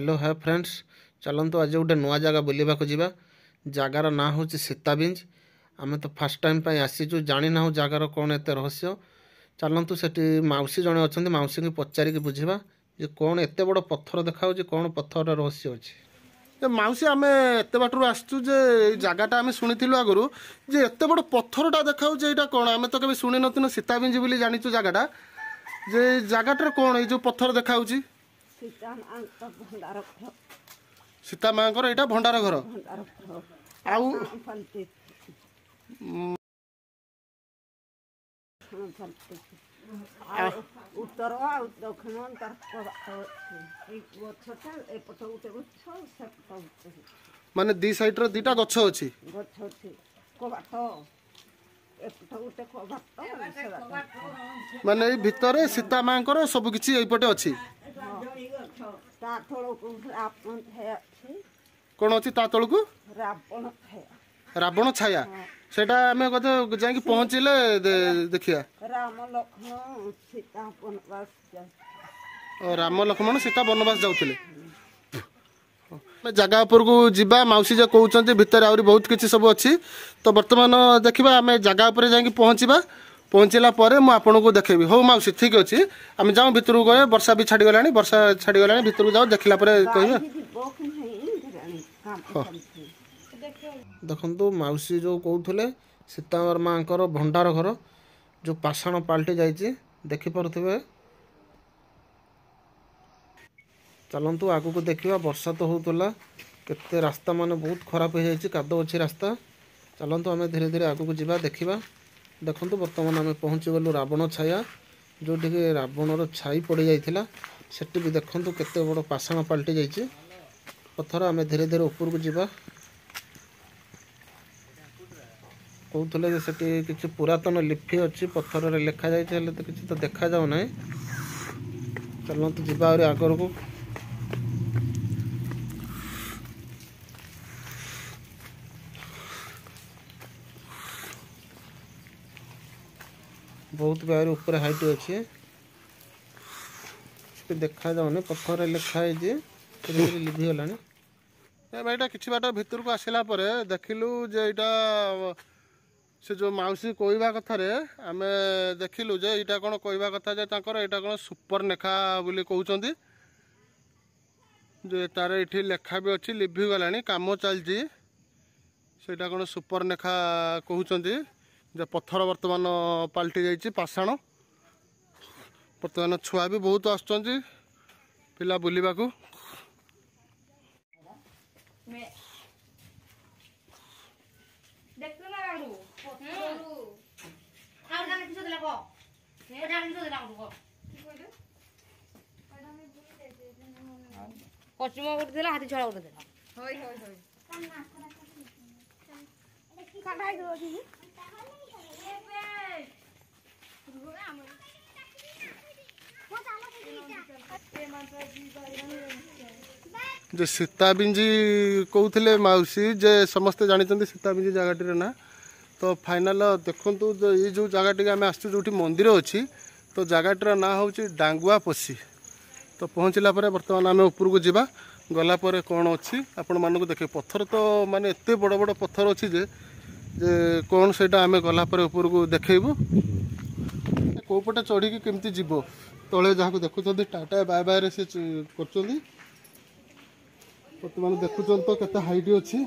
Hello hi friends, चलतु आज गोटे नुआ जगह बुलवा जगार ना हूँ सीताबिंज। आम तो फास्ट टाइम आसीचु, जानी ना जगार कौन एत रहस्य। चलतु से मौसी जड़े अच्छा, मौसी की पचारिक बुझा जे कौन एत बड़ पत्थर देखा, कौन पत्थर रहस्य अच्छे। मौसी आम एत बाटर आसचु जे जगटा आम शुणी आगु जे एत बड़ पत्थरटा देखा यहाँ कौन आम तो कभी शुणी नु सीताबिंज बोली जाचु जगटा जे जगटार कौन ये जो पत्थर देखा सीता माँ यहाँ भंडार घर उत्तर दक्षिण माने दी साइड रो दीटा गछ अछि माने ए भितरे सीता माँ सब किछि एपटे अछि कौन अच्छी ता तलू रावण छाया सेटा आम कदे जाकि पहुँचले देखिया राम लक्ष्मण सीता बनवास जाऊले जगह उपर को जीवा मौसी जो कहते भितर आहरी बहुत किसी सब अच्छी। तो बर्तमान देखा आम जगह उपर जाकि पहुँचला मुझे आपन को देखेबी। हो मौसी ठीक अच्छे, आम जाऊँ भितर को गए, वर्षा भी छाड़गला, वर्षा छाड़गला भितर को जाओ देखला कह देखु मौसी जो कहते सीता माँ भंडार घर जो पाषाण पाल्टी जाइए देखिपे। चलतु आगू को देखा, वर्षा तो होता केते रास्ता माने बहुत खराब हो जाए, कादो अच्छी रास्ता। चलतु आम धीरे धीरे आगू को जावा देखा। देखु बर्तमान आम पहुँची गलु रावण छाया, जोटि रावणर छाई पड़ जाता सेठी भी देखु केते बड़ पाषाण पाल्टी जाइए पत्थर। आम धीरे धीरे ऊपर को जावा। कहते से किसी पुरातन लिपि अच्छी पत्थर लिखा जाए तो किसी तो देखा जाऊ ना। चलतु जावा आगर को। बहुत बाहर ऊपर हाइट अच्छे देखा जाऊनी पत्थर लिखाई लिभिगला। भाईटा किसी बाट भितर को आसला देखिलु जे यहाँ से जो मौसी कहवा कथार आम देखिलु जे यहाँ कौन कहवा कथा जे यहाँ कौन सुपर नेखा बोली कहते जे तार ये लेखा भी अच्छी लिभिगला कम चलती सेटा कौन सुपर नेखा कहते जे पत्थर बर्तमान पाल्टी जाइए पाषाण। बर्तमान छुआ भी बहुत आसुच्च पिला बुलवा को। पश्चिम गोटे हाथी छड़ा गोटे जो सीताबिंजी कहते मौसी जे समस्ते जानते सीताबिंजी जगह ना। तो फाइनाल देखु जो ये जो जगह आम आसु जो मंदिर अच्छी तो जगह ना हूँ डांगुआ पशी। तो पहुँचला बर्तमान आम ऊपर को जावा गलापर कौन अच्छी आपण मानक देखे। पत्थर तो माने एत बड़ बड़ पत्थर अच्छी जे कौन से आम गलापर ऊपर को देखबू कौपटे चढ़ी केमती जीव तले जहाँ देखुं टाटा बाय बाय से कर बर्तमान देखुं तो केते हाइट अच्छी।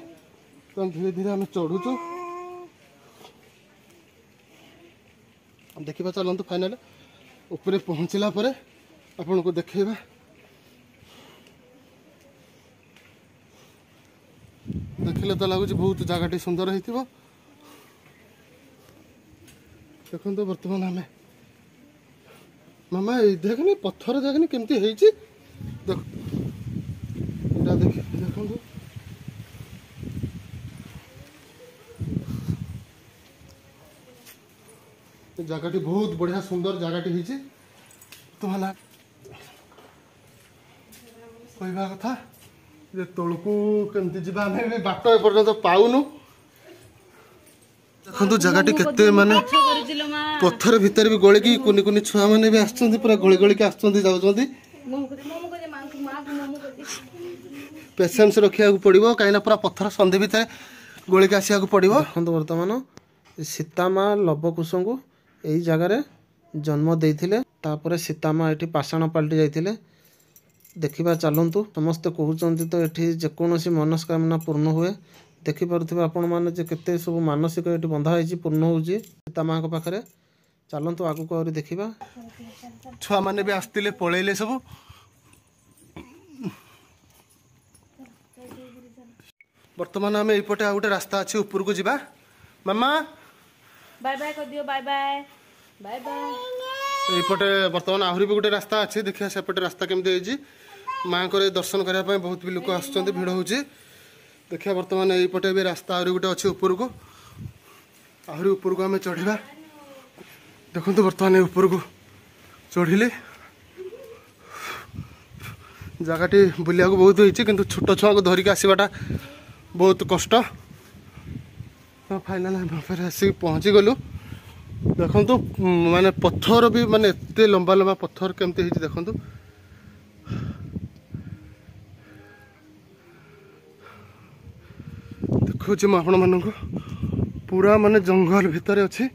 तो धीरे धीरे आम चढ़ुचु देखा। चलतु फाइनाल ऊपर पहुँचला आपन को देखा। देखिले तो लगुच बहुत जगह सुंदर हो। देखो तो बर्तमान आम मामा देखनी पत्थर देखनी केमती देख देखो जगह बहुत बढ़िया सुंदर जगह तो कहवा कथा जे तलकू केमती जावा आम बाट एपर्यंत पाऊनु। देखो जगह केते माने पत्थर भितर भी गलिकी कुनि कुनि छुआ मैंने भी आसुँच पूरा गली गलिक आसुँच जाऊँच। पेसेंस रखा पड़ो कहीं पूरा पत्थर सन्धि भितर गोलिक आसवाक पड़ो। देखो बर्तमान सीतामा लवकुश को यही जगार जन्म देते तापर सीतामा ये पाषाण पलटि जाते। देखा चलतु समस्ते कहते तो ये जेकोसी मनस्कामना पूर्ण हुए। देखिपे आपण मैंने केते सब मानसिक ये बंधाई पूर्ण हो सीता माँ पाखे। चलतु आगू आहरी देखा। छुआ मैंने भी आसते पलैले सब। बर्तमान आम यपटे आ गए रास्ता अच्छे ऊपर को जावा। मामा बाय बाय कर दियो। Bye bye bye bye. यपटे बर्तमान आहरी भी गोटे रास्ता अच्छे। देखिए सेपटे रास्ता केमती माँ को दर्शन करने बहुत भी लोक आसुँच भिड़ हो। देखिए बर्तमान यपटे भी रास्ता आहरी गोटे अच्छे ऊपर को। आहरी ऊपर को आम चढ़ा। देखो बर्तमान ऊपर को चढ़िले जगह बुलिया बहुत होती कि छोट छुआ को धरिक आसवाटा बहुत कष्ट। फाइनाल फिर आसिक पहुँची गलु। देखु माने पत्थर भी माने एत लंबा लंबा पत्थर केमती देखु। देखुची मैं आपण मानक पूरा माने जंगल भितर अच्छी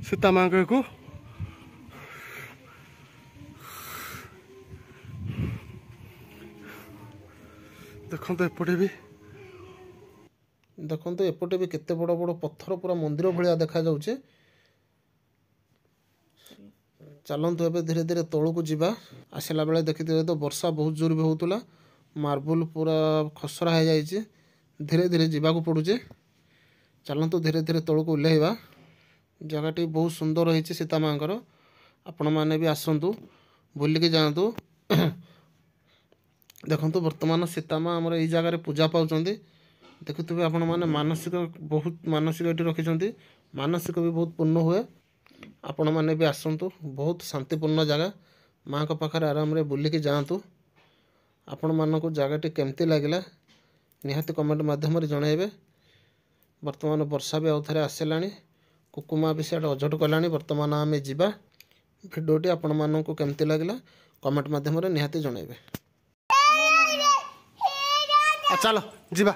सीता माँ को। देखो एपटे भी देखो एपटे भी केते बड़ बड़ पत्थर पूरा मंदिर भाया देखा जाउछे। चलतु एबे धीरे धीरे तौक जावा। आसला बेले देखिए तो वर्षा बहुत जोर भी होता। मार्बल पूरा खसरा हो जाए। धीरे धीरे जावाक पड़ुचे। चलतु धीरे धीरे तौक ओह्लैवा। जगहटी बहुत सुंदर रही सीता माँ आपण मैंने भी आसतु बुलिकी जातु। देखु बर्तमान सीता माँ आमर यही जगार पूजा पाँच। देखुवे आपण मैंने मानसिक बहुत मानसिक ये रखिंट। मानसिक भी बहुत पूर्ण हुए। आपण मैंने भी आसतु बहुत शांतिपूर्ण जगह माँ को पाखर आराम रे बुलिकी जातु। आपण मानक जगहटी केमती लगिला निहाती कमेंट माध्यम जनइबे। बर्तमान वर्षा भी आउ थे आसला। कुकुमा भी सीआडे अझट कला। बर्तमान आम जा भिडियोटी आपण मानक केमती लगिला कमेंट माध्यम निहाती जनइबे। चलो जीवा।